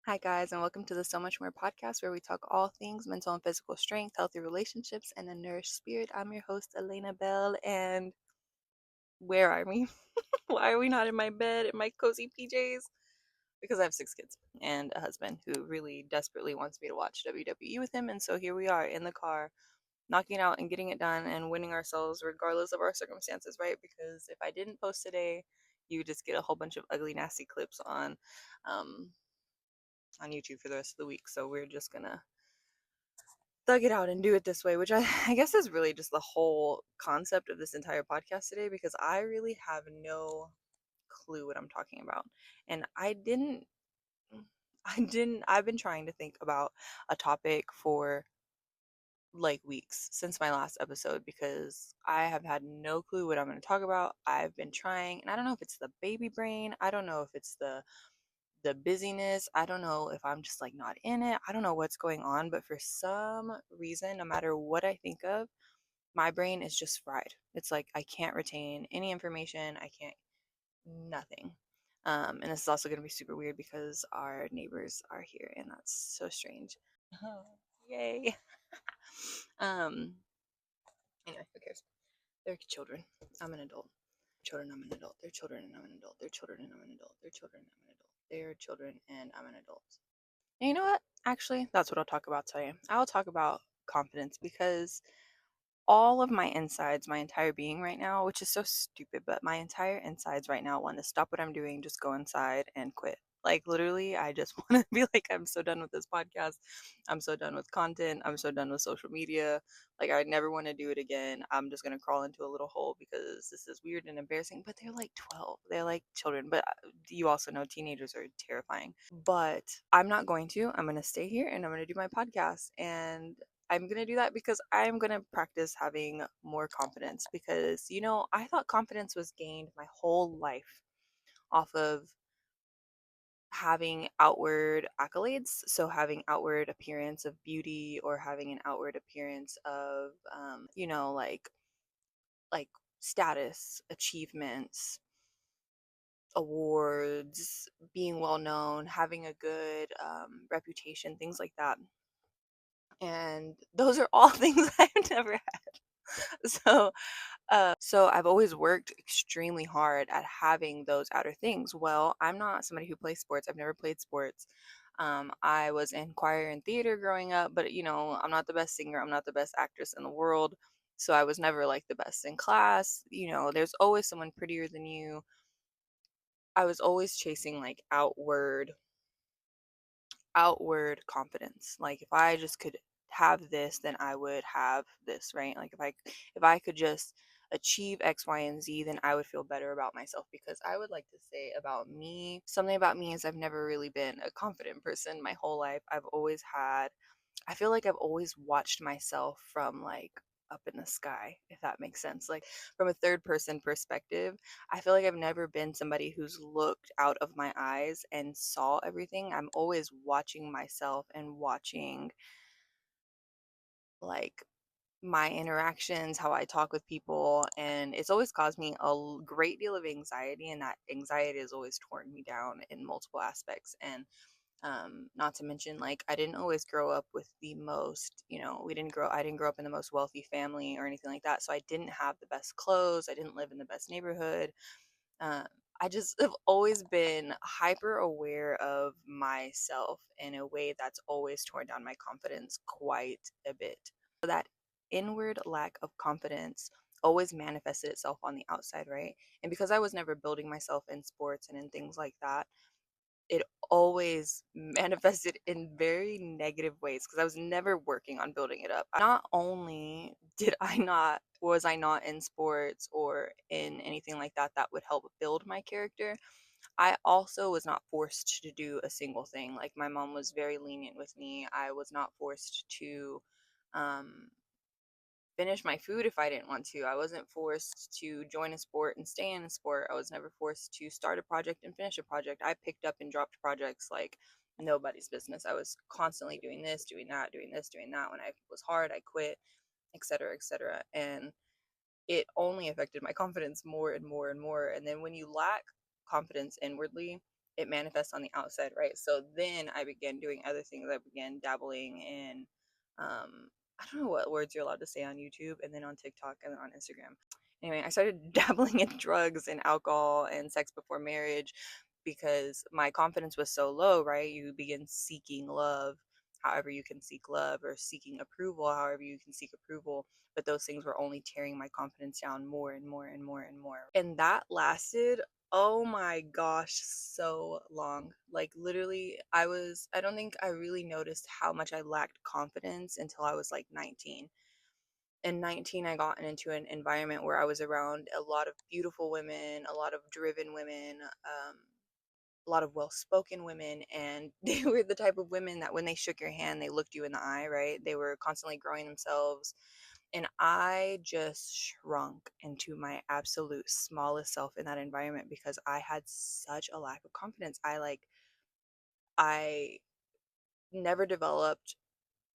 Hi, guys, and welcome to the So Much More podcast where we talk all things mental and physical strength, healthy relationships, and a nourished spirit. I'm your host, Elena Bell, and where are we? Why are we not in my bed in my cozy PJs? Because I have 6 kids and a husband who really desperately wants me to watch WWE with him. And so here we are in the car, knocking out and getting it done and winning ourselves regardless of our circumstances, right? Because if I didn't post today, you would just get a whole bunch of ugly, nasty clips um, on YouTube for the rest of the week. So we're just gonna thug it out and do it this way, which I guess is really just the whole concept of this entire podcast today because I really have no clue what I'm talking about. And I've been trying to think about a topic for like weeks since my last episode because I have had no clue what I'm going to talk about. I've been trying, and I don't know if it's the baby brain, I don't know if it's the busyness. I don't know if I'm just like not in it. I don't know what's going on, but for some reason, no matter what I think of, my brain is just fried. It's like I can't retain any information. I can't, nothing. And this is also going to be super weird because our neighbors are here, and that's so strange. Oh, yay. um, anyway, who cares? They're children. I'm an adult. Children, I'm an adult. They're children, and I'm an adult. They're children, and I'm an adult. They're children, and I'm an adult. They're children, and I'm an adult. And you know what? Actually, that's what I'll talk about today. I'll talk about confidence because all of my insides, my entire being right now, which is so stupid, but my entire insides right now want to stop what I'm doing, just go inside and quit. Like, literally, I just want to be like, I'm so done with this podcast. I'm so done with content. I'm so done with social media. Like, I never want to do it again. I'm just going to crawl into a little hole because this is weird and embarrassing. But they're like 12. They're like children. But you also know teenagers are terrifying. But I'm not going to. I'm going to stay here and I'm going to do my podcast. And I'm going to do that because I'm going to practice having more confidence because, I thought confidence was gained my whole life off of having outward accolades. So having outward appearance of beauty or having an outward appearance of, like status, achievements, awards, being well known, having a good reputation, things like that. And those are all things I've never had. So I've always worked extremely hard at having those outer things. Well, I'm not somebody who plays sports. I've never played sports. I was in choir and theater growing up, but I'm not the best singer. I'm not the best actress in the world. So I was never like the best in class. There's always someone prettier than you. I was always chasing like outward confidence. Like if I just could have this, then I would have this, right? Like if I could just achieve X, Y, and Z, then I would feel better about myself because I would like to say about me, something about me is I've never really been a confident person my whole life. I feel like I've always watched myself from like up in the sky, if that makes sense. Like from a third person perspective, I feel like I've never been somebody who's looked out of my eyes and saw everything. I'm always watching myself and watching like my interactions, how I talk with people, and it's always caused me a great deal of anxiety, and that anxiety has always torn me down in multiple aspects. And not to mention, like, I didn't always grow up with the most, I didn't grow up in the most wealthy family or anything like that. So I didn't have the best clothes. I didn't live in the best neighborhood. Um, I just have always been hyper aware of myself in a way that's always torn down my confidence quite a bit. So that inward lack of confidence always manifested itself on the outside, right? And because I was never building myself in sports and in things like that, it always manifested in very negative ways because I was never working on building it up. Not only was I not in sports or in anything like that that would help build my character, I also was not forced to do a single thing. Like my mom was very lenient with me. I was not forced to um finish my food if I didn't want to. I wasn't forced to join a sport and stay in a sport. I was never forced to start a project and finish a project. I picked up and dropped projects like nobody's business. I was constantly doing this, doing that, doing this, doing that. When I was hard, I quit, etc., etc. And it only affected my confidence more and more and more. And then when you lack confidence inwardly, it manifests on the outside, right? So then I began doing other things. I began dabbling in, I don't know what words you're allowed to say on YouTube, and then on TikTok, and then on Instagram. Anyway, I started dabbling in drugs and alcohol and sex before marriage because my confidence was so low, right? You begin seeking love however you can seek love, or seeking approval however you can seek approval. But those things were only tearing my confidence down more and more and more and more. And that lasted, oh my gosh, so long. Like literally, I don't think I really noticed how much I lacked confidence until I was like 19. In 19, I got into an environment where I was around a lot of beautiful women, a lot of driven women, a lot of well-spoken women, and they were the type of women that when they shook your hand, they looked you in the eye, right? They were constantly growing themselves, and I just shrunk into my absolute smallest self in that environment because I had such a lack of confidence. I never developed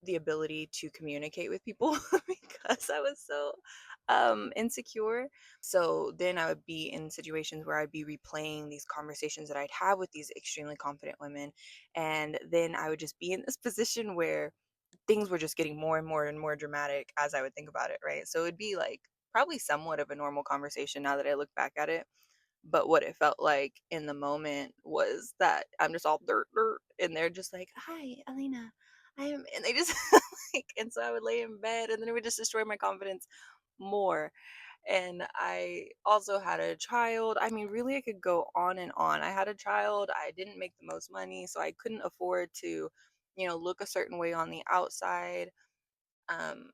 the ability to communicate with people because I was so insecure. So then I would be in situations where I'd be replaying these conversations that I'd have with these extremely confident women. And then I would just be in this position where things were just getting more and more and more dramatic as I would think about it, right? So it'd be like probably somewhat of a normal conversation now that I look back at it. But what it felt like in the moment was that I'm just all dirt, dirt, and they're just like, "Hi, Elena, I am," and they just like, and so I would lay in bed, and then it would just destroy my confidence more. And I also had a child. I mean, really, I could go on and on. I had a child. I didn't make the most money, so I couldn't afford to, look a certain way on the outside. Um,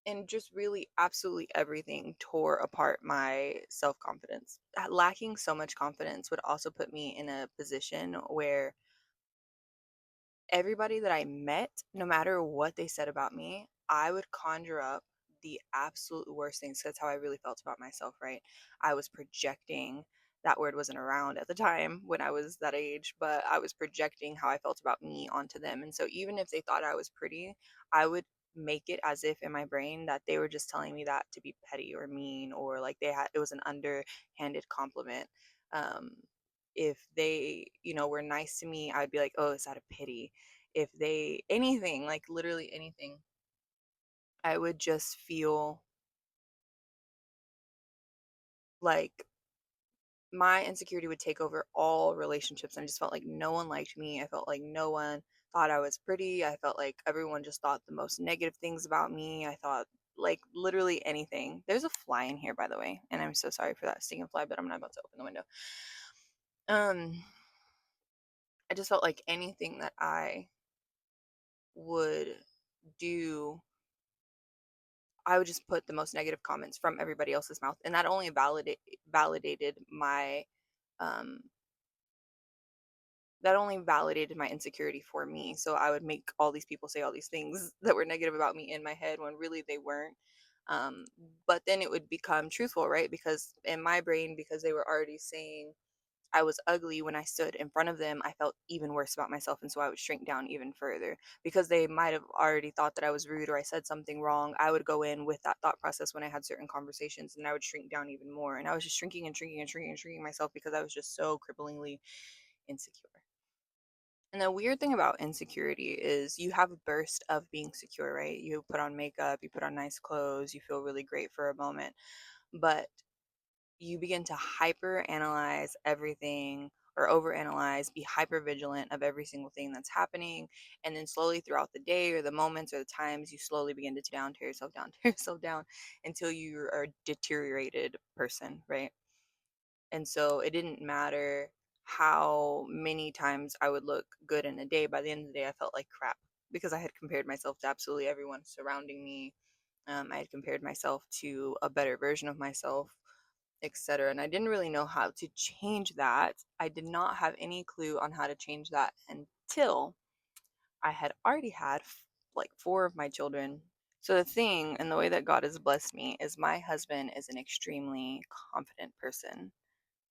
and just really absolutely everything tore apart my self confidence. Lacking so much confidence would also put me in a position where everybody that I met, no matter what they said about me, I would conjure up the absolute worst things. That's how I really felt about myself, right? I was projecting, that word wasn't around at the time when I was that age, but I was projecting how I felt about me onto them. And so even if they thought I was pretty, I would make it as if in my brain that they were just telling me that to be petty or mean, or like it was an underhanded compliment. Um, if they, were nice to me, I'd be like, oh, it's out of pity. If they, anything, like literally anything, I would just feel like my insecurity would take over all relationships. And I just felt like no one liked me. I felt like no one thought I was pretty. I felt like everyone just thought the most negative things about me. I thought like literally anything. There's a fly in here, by the way, and I'm so sorry for that stinging fly, but I'm not about to open the window. Um, I just felt like anything that I would do, I would just put the most negative comments from everybody else's mouth, and that only validated my um insecurity for me. So I would make all these people say all these things that were negative about me in my head when really they weren't. Um, but then it would become truthful, right? Because in my brain, because they were already saying I was ugly when I stood in front of them, I felt even worse about myself. And so I would shrink down even further because they might have already thought that I was rude or I said something wrong. I would go in with that thought process when I had certain conversations, and I would shrink down even more. And I was just shrinking and shrinking and shrinking and shrinking myself because I was just so cripplingly insecure. And the weird thing about insecurity is you have a burst of being secure, right? You put on makeup, you put on nice clothes, you feel really great for a moment. But you begin to hyper analyze everything or overanalyze, be hyper vigilant of every single thing that's happening. And then slowly throughout the day or the moments or the times, you slowly begin to tear yourself down, tear yourself down until you are a deteriorated person, right? And so it didn't matter how many times I would look good in a day. By the end of the day, I felt like crap because I had compared myself to absolutely everyone surrounding me. I had compared myself to a better version of myself, etc. And I didn't really know how to change that. I did not have any clue on how to change that until I had already had like four of my children. So the thing and the way that God has blessed me is my husband is an extremely confident person,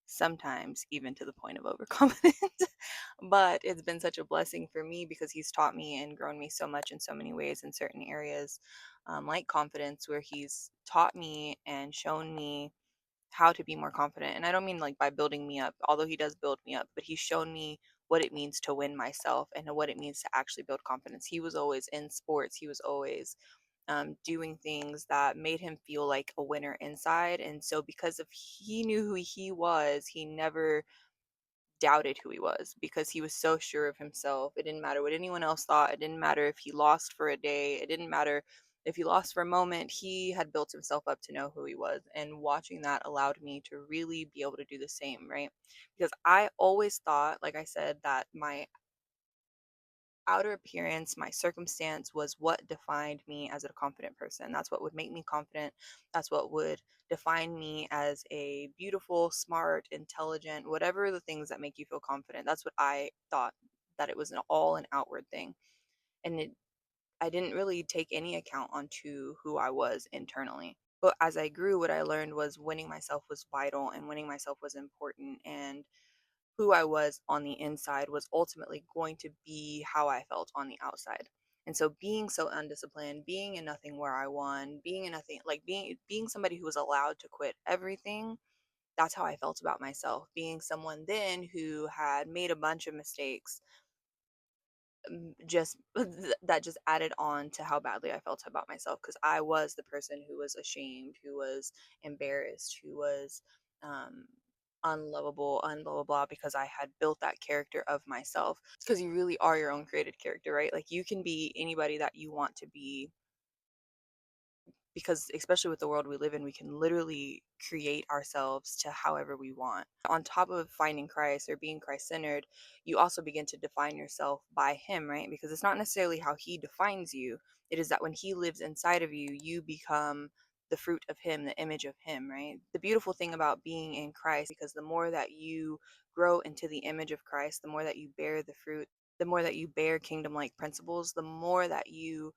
sometimes even to the point of overconfident. But it's been such a blessing for me because he's taught me and grown me so much in so many ways in certain areas, like confidence, where he's taught me and shown me how to be more confident. And I don't mean like by building me up, although he does build me up, but he's shown me what it means to win myself and what it means to actually build confidence. He was always in sports, he was always doing things that made him feel like a winner inside. And so, because of he knew who he was, he never doubted who he was because he was so sure of himself. It didn't matter what anyone else thought. It didn't matter if he lost for a day. It didn't matter if he lost for a moment. He had built himself up to know who he was. And watching that allowed me to really be able to do the same, right? Because I always thought, like I said, that my outer appearance, my circumstance was what defined me as a confident person. That's what would make me confident. That's what would define me as a beautiful, smart, intelligent, whatever the things that make you feel confident. That's what I thought, that it was an outward thing. And I didn't really take any account onto who I was internally. But as I grew, what I learned was winning myself was vital and winning myself was important. And who I was on the inside was ultimately going to be how I felt on the outside. And so being so undisciplined, being in nothing where I won, being in nothing, like being somebody who was allowed to quit everything, that's how I felt about myself. Being someone then who had made a bunch of mistakes, just that just added on to how badly I felt about myself, because I was the person who was ashamed, who was embarrassed, who was um unlovable, blah blah blah, because I had built that character of myself. Because you really are your own created character, right? Like you can be anybody that you want to be, because especially with the world we live in, we can literally create ourselves to however we want. On top of finding Christ or being Christ centered, you also begin to define yourself by him, right? Because it's not necessarily how he defines you, it is that when he lives inside of you, you become the fruit of him, the image of him, right? The beautiful thing about being in Christ, because the more that you grow into the image of Christ, the more that you bear the fruit, the more that you bear kingdom like principles, the more that you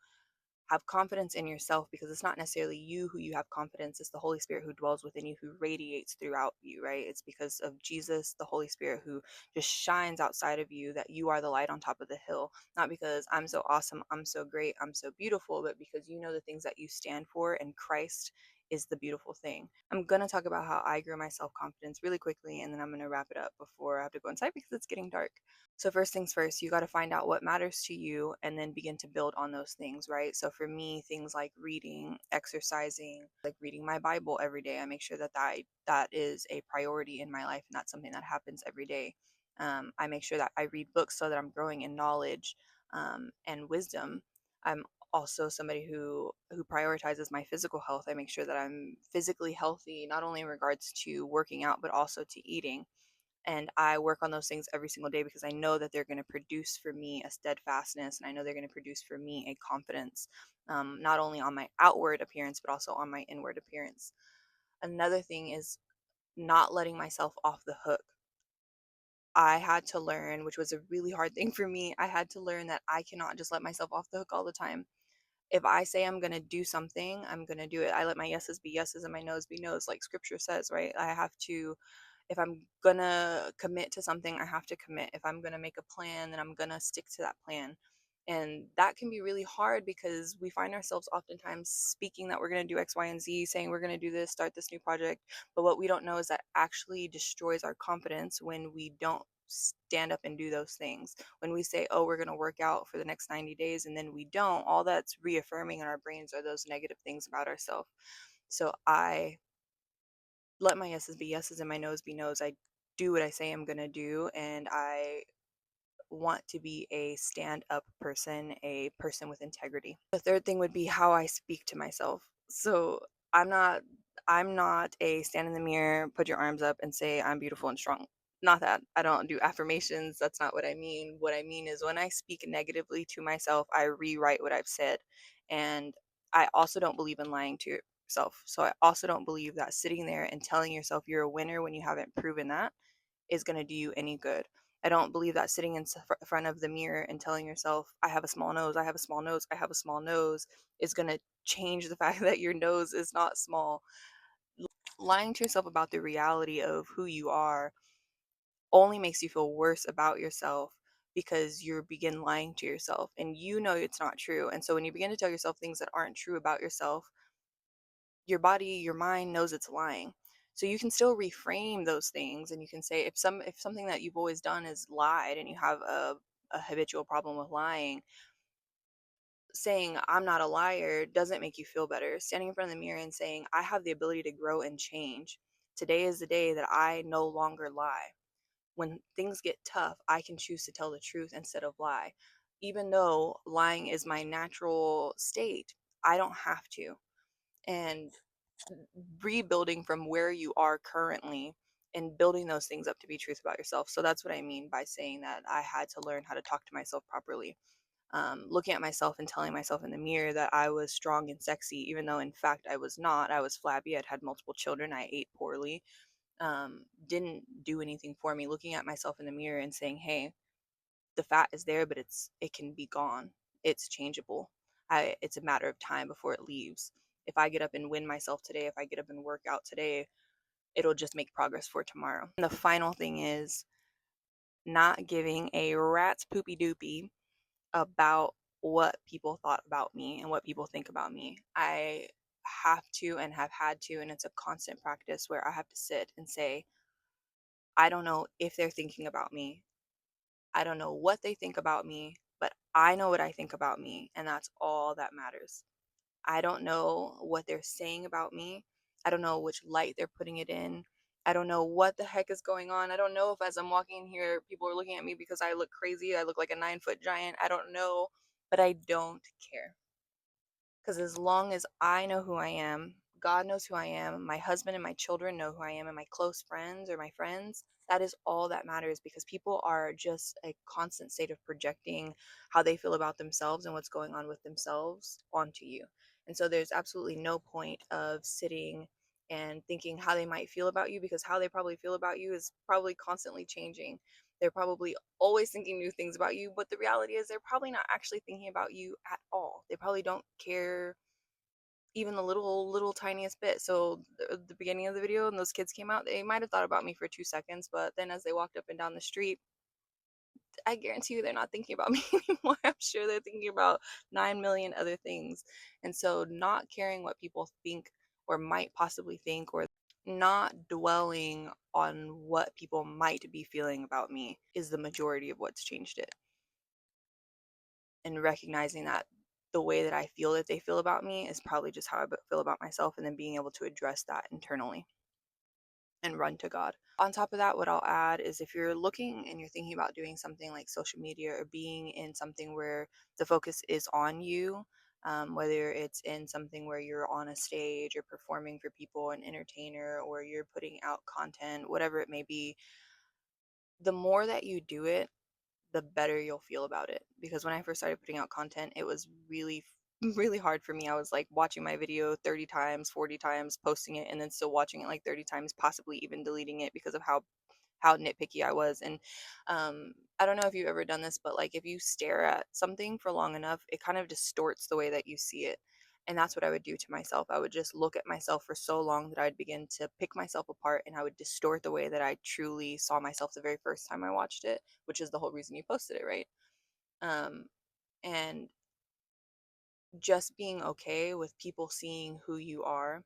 have confidence in yourself, because it's not necessarily you who you have confidence, it's the Holy Spirit who dwells within you, who radiates throughout you, right? It's because of Jesus, the Holy Spirit, who just shines outside of you, that you are the light on top of the hill. Not because I'm so awesome, I'm so great, I'm so beautiful, but because you know the things that you stand for, and Christ is the beautiful thing. I'm going to talk about how I grew my self confidence really quickly, and then I'm going to wrap it up before I have to go inside because it's getting dark. So, first things first, you got to find out what matters to you and then begin to build on those things, right? So, for me, things like reading, exercising, like reading my Bible every day, I make sure that is a priority in my life, and that's something that happens every day. I make sure that I read books so that I'm growing in knowledge and wisdom. I'm also somebody who prioritizes my physical health. I make sure that I'm physically healthy, not only in regards to working out, but also to eating. And I work on those things every single day because I know that they're going to produce for me a steadfastness, and I know they're going to produce for me a confidence, not only on my outward appearance, but also on my inward appearance. Another thing is not letting myself off the hook. I had to learn, which was a really hard thing for me, I had to learn that I cannot just let myself off the hook all the time. If I say I'm going to do something, I'm going to do it. I let my yeses be yeses and my noes be noes, like scripture says, right? I have to, if I'm going to commit to something, I have to commit. If I'm going to make a plan, then I'm going to stick to that plan. And that can be really hard because we find ourselves oftentimes speaking that we're going to do X, Y, and Z, saying we're going to do this, start this new project. But what we don't know is that actually destroys our confidence when we don't stand up and do those things. When we say, oh, we're going to work out for the next 90 days, and then we don't, all that's reaffirming in our brains are those negative things about ourselves. So I let my yeses be yeses and my noes be noes. I do what I say I'm going to do, and I want to be a stand up person, a person with integrity. The third thing would be how I speak to myself. So I'm not I'm not a stand in the mirror, put your arms up and say I'm beautiful and strong. Not that. I don't do affirmations. That's not what I mean. What I mean is when I speak negatively to myself, I rewrite what I've said. And I also don't believe in lying to yourself. So I also don't believe that sitting there and telling yourself you're a winner when you haven't proven that is going to do you any good. I don't believe that sitting in front of the mirror and telling yourself, I have a small nose, I have a small nose, I have a small nose, is going to change the fact that your nose is not small. Lying to yourself about the reality of who you are only makes you feel worse about yourself, because you begin lying to yourself and you know it's not true. And so when you begin to tell yourself things that aren't true about yourself, your body, your mind knows it's lying. So you can still reframe those things, and you can say, if something that you've always done is lied and you have a habitual problem with lying, saying I'm not a liar doesn't make you feel better. Standing in front of the mirror and saying I have the ability to grow and change. Today is the day that I no longer lie. When things get tough, I can choose to tell the truth instead of lie. Even though lying is my natural state, I don't have to. And rebuilding from where you are currently and building those things up to be truth about yourself. So that's what I mean by saying that I had to learn how to talk to myself properly. Looking at myself and telling myself in the mirror that I was strong and sexy, even though in fact I was not. I was flabby. I'd had multiple children. I ate poorly. Didn't do anything for me. Looking at myself in the mirror and saying, "Hey, the fat is there, but it can be gone. It's changeable. It's a matter of time before it leaves. If I get up and win myself today, if I get up and work out today, it'll just make progress for tomorrow." And the final thing is not giving a rat's poopy doopy about what people thought about me and what people think about me. I have to and have had to, and it's a constant practice where I have to sit and say, I don't know if they're thinking about me. I don't know what they think about me, but I know what I think about me, and that's all that matters. I don't know what they're saying about me. I don't know which light they're putting it in. I don't know what the heck is going on. I don't know if as I'm walking in here, people are looking at me because I look crazy. I look like a 9-foot giant. I don't know, but I don't care. Because as long as I know who I am, God knows who I am, my husband and my children know who I am, and my close friends or my friends, that is all that matters, because people are just a constant state of projecting how they feel about themselves and what's going on with themselves onto you. And so there's absolutely no point of sitting and thinking how they might feel about you, because how they probably feel about you is probably constantly changing. They're probably always thinking new things about you, but the reality is they're probably not actually thinking about you at all. They probably don't care even the little tiniest bit. So the beginning of the video and those kids came out, they might have thought about me for 2 seconds, but then as they walked up and down the street, I guarantee you they're not thinking about me anymore. I'm sure they're thinking about 9 million other things. And so not caring what people think or might possibly think, or not dwelling on what people might be feeling about me, is the majority of what's changed it. And recognizing that the way that I feel that they feel about me is probably just how I feel about myself, and then being able to address that internally and run to God. On top of that, what I'll add is, if you're looking and you're thinking about doing something like social media or being in something where the focus is on you, whether it's in something where you're on a stage or performing for people, an entertainer, or you're putting out content, whatever it may be, the more that you do it, the better you'll feel about it. Because when I first started putting out content, it was really really hard for me. I was like watching my video 30 times, 40 times, posting it, and then still watching it like 30 times, possibly even deleting it because of how nitpicky I was. And I don't know if you've ever done this, but like if you stare at something for long enough, it kind of distorts the way that you see it. And that's what I would do to myself. I would just look at myself for so long that I'd begin to pick myself apart, and I would distort the way that I truly saw myself the very first time I watched it, which is the whole reason you posted it, right? Um, and just being okay with people seeing who you are,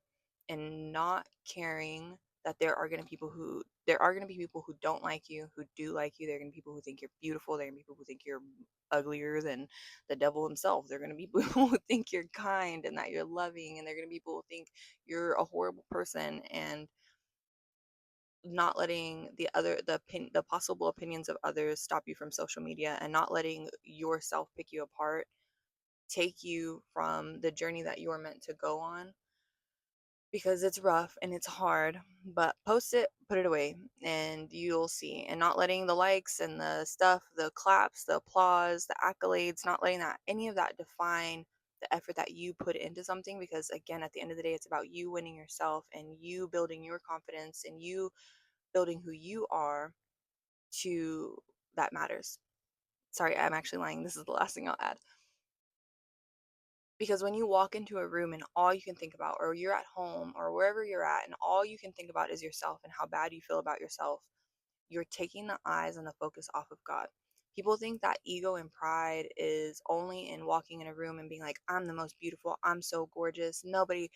and not caring that there are going to be people who don't like you, who do like you. There are going to be people who think you're beautiful. There are going to be people who think you're uglier than the devil himself. There are going to be people who think you're kind and that you're loving, and there are going to be people who think you're a horrible person. And not letting the possible opinions of others stop you from social media, and not letting yourself pick you apart, take you from the journey that you are meant to go on, because it's rough and it's hard. But post it, put it away, and you'll see. And not letting the likes and the stuff, the claps, the applause, the accolades, not letting that any of that define the effort that you put into something. Because again, at the end of the day, it's about you winning yourself and you building your confidence and you building who you are to that matters. Sorry, I'm actually lying. This is the last thing I'll add. Because when you walk into a room and all you can think about, or you're at home or wherever you're at, and all you can think about is yourself and how bad you feel about yourself, you're taking the eyes and the focus off of God. People think that ego and pride is only in walking in a room and being like, I'm the most beautiful, I'm so gorgeous, nobody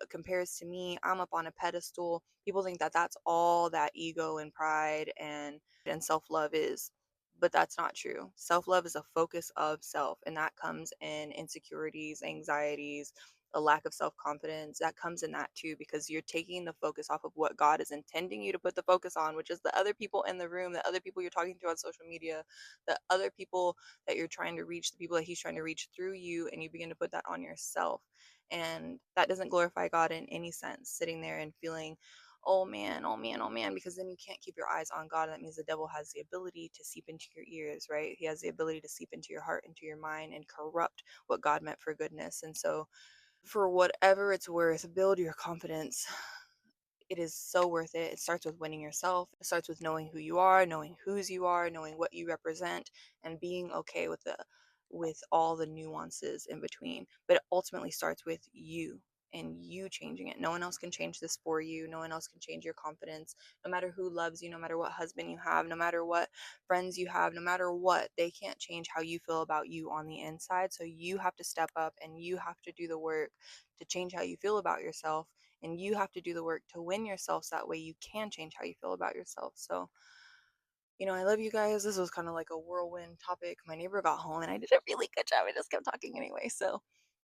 compares to me, I'm up on a pedestal. People think that that's all that ego and pride and self-love is. But that's not true. Self-love is a focus of self, and that comes in insecurities, anxieties, a lack of self-confidence. That comes in that too, because you're taking the focus off of what God is intending you to put the focus on, which is the other people in the room, the other people you're talking to on social media, the other people that you're trying to reach, the people that he's trying to reach through you, and you begin to put that on yourself. And that doesn't glorify God in any sense, sitting there and feeling, oh man, oh man, oh man, because then you can't keep your eyes on God. That means the devil has the ability to seep into your ears, right? He has the ability to seep into your heart, into your mind, and corrupt what God meant for goodness. And so, for whatever it's worth, build your confidence. It is so worth it. It starts with winning yourself. It starts with knowing who you are, knowing whose you are, knowing what you represent, and being okay with all the nuances in between. But it ultimately starts with you and you changing it. No one else can change this for you. No one else can change your confidence. No matter who loves you, no matter what husband you have, no matter what friends you have, no matter what, they can't change how you feel about you on the inside. So you have to step up and you have to do the work to change how you feel about yourself, and you have to do the work to win yourself so that way you can change how you feel about yourself. So, I love you guys. This was kind of like a whirlwind topic. My neighbor got home and I did a really good job. I just kept talking anyway. So,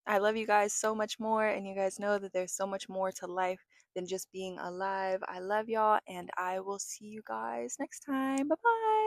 I love you guys so much more, and you guys know that there's so much more to life than just being alive. I love y'all, and I will see you guys next time. Bye bye.